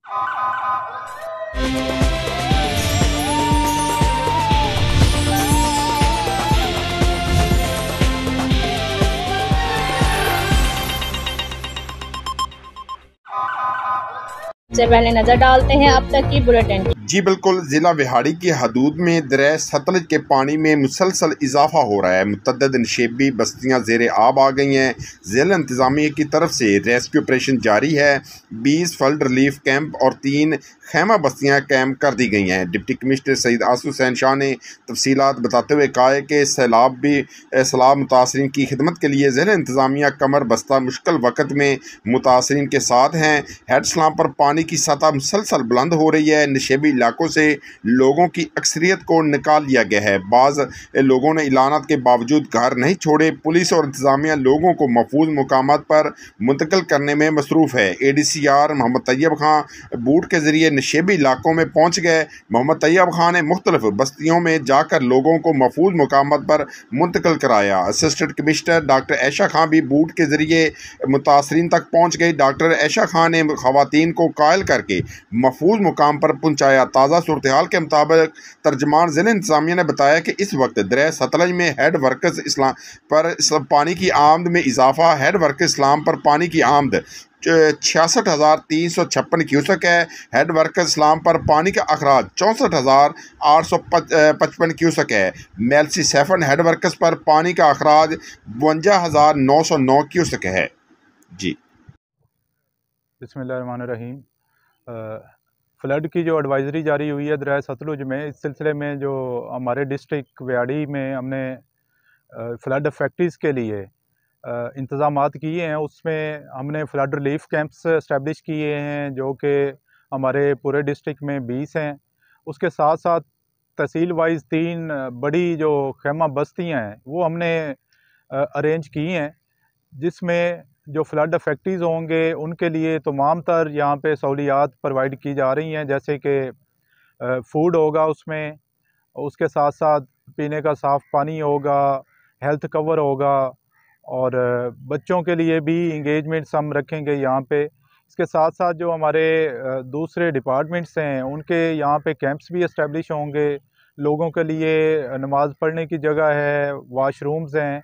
से पहले नजर डालते हैं अब तक की बुलेटिन। जी बिल्कुल, जिला विहाड़ी की हदूद में दरिया सतलज के पानी में मुसलसल इजाफा हो रहा है। मुतअद्दिद नशेबी बस्तियाँ ज़ेरे आब आ गई हैं। ज़िला इंतज़ामिया की तरफ से रेस्क्यू ऑपरेशन जारी है। 20 फ्लड रिलीफ कैंप और 3 खैमा बस्तियाँ कैंप कर दी गई हैं। डिप्टी कमिश्नर सईद आसिफ हुसैन शाह ने तफसीलात बताते हुए कहा है कि सैलाब मुतासरीन की खिदमत के लिए ज़िला इंतज़ामिया कमर बस्ता मुश्किल वक़्त में मुतासरीन के साथ हैं। हेड स्लाम पर पानी की सतह मुसलसल बुलंद हो रही है। नशेबी इलाकों से लोगों की अक्सरियत को निकाल लिया गया है। बाज़ लोगों ने इलानात के बावजूद घर नहीं छोड़े। पुलिस और इंतज़ामिया लोगों को महफूज मुकामात पर मुंतकिल करने में मसरूफ़ है। ADCR मोहम्मद तैयब खां बूट के ज़रिए नशेबी इलाकों में पहुँच गए। मोहम्मद तैयब खां ने मुख्तलिफ बस्तियों में जाकर लोगों को महफूज मुकामात पर मुंतकिल कराया। असिस्टेंट कमिश्नर डॉक्टर ऐशा खां भी बूट के ज़रिए मुतासरीन तक पहुँच गई। डॉक्टर ऐशा खां ने ख़वातीन को कायल करके महफूज मुकाम पर पहुँचाया। ताज़ा सूरत हाल के मुताबिक तर्जमान ज़िला इंतज़ामिया ने बताया कि इस वक्त दरिया सतलज में हेड वर्कर्स इस्लाम पर पानी की आमद में इजाफा। हेड वर्कर्स इस्लाम पर पानी की आमद 66,356 क्यूसेक है। हेड वर्कर्स इस्लाम पर पानी का अखराज 64,855 क्यूसेक है। मेलसी सेफन हेड वर्कर्स पर पानी का अखराज 52,909 क्यूसेक है। जी बिस्मिल्लाहिर्रहमानिर्रहीम। फ़्लड की जो एडवाइज़री जारी हुई है दरिया सतलुज में, इस सिलसिले में जो हमारे डिस्ट्रिक्ट विहाड़ी में हमने फ़्लड अफेक्टीज़ के लिए इंतज़ामात किए हैं। उसमें हमने फ़्लड रिलीफ़ कैंप्स इस्टेब्लिश किए हैं जो कि हमारे पूरे डिस्ट्रिक्ट में 20 हैं। उसके साथ साथ तहसील वाइज़ 3 बड़ी जो खैमा बस्तियाँ हैं वो हमने अरेंज की हैं, जिसमें जो फ़्लड अफेक्टीज़ होंगे उनके लिए तमाम तर यहाँ पे सहूलियात प्रोवाइड की जा रही हैं, जैसे कि फ़ूड होगा उसमें, उसके साथ साथ पीने का साफ़ पानी होगा, हेल्थ कवर होगा और बच्चों के लिए भी इंगेजमेंट्स हम रखेंगे यहाँ पे। इसके साथ साथ जो हमारे दूसरे डिपार्टमेंट्स हैं उनके यहाँ पे कैंप्स भी इस्टेब्लिश होंगे। लोगों के लिए नमाज़ पढ़ने की जगह है, वाशरूम्स हैं,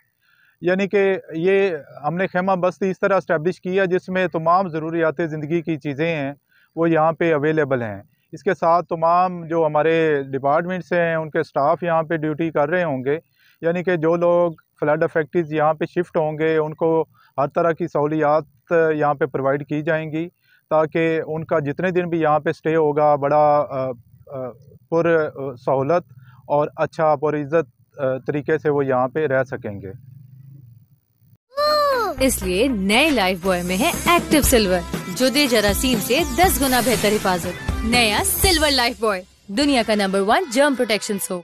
यानी कि ये हमने खैमा बस्ती इस तरह इस्टेब्लिश किया जिसमें तमाम ज़रूरियात ज़िंदगी की चीज़ें हैं वो यहाँ पे अवेलेबल हैं। इसके साथ तमाम जो हमारे डिपार्टमेंट्स हैं उनके स्टाफ यहाँ पे ड्यूटी कर रहे होंगे, यानी कि जो लोग फ़्लड अफेक्टीज़ यहाँ पे शिफ्ट होंगे उनको हर तरह की सहूलियात यहाँ पे प्रोवाइड की जाएंगी, ताकि उनका जितने दिन भी यहाँ पे स्टे होगा बड़ा पुर सहूलत और अच्छा पुरिज़्ज़त तरीके से वो यहाँ पे रह सकेंगे। इसलिए नए लाइफ बॉय में है एक्टिव सिल्वर, जो दे जरासीम से 10 गुना बेहतर हिफाजत। नया सिल्वर लाइफ बॉय, दुनिया का नंबर 1 जर्म प्रोटेक्शन सोप।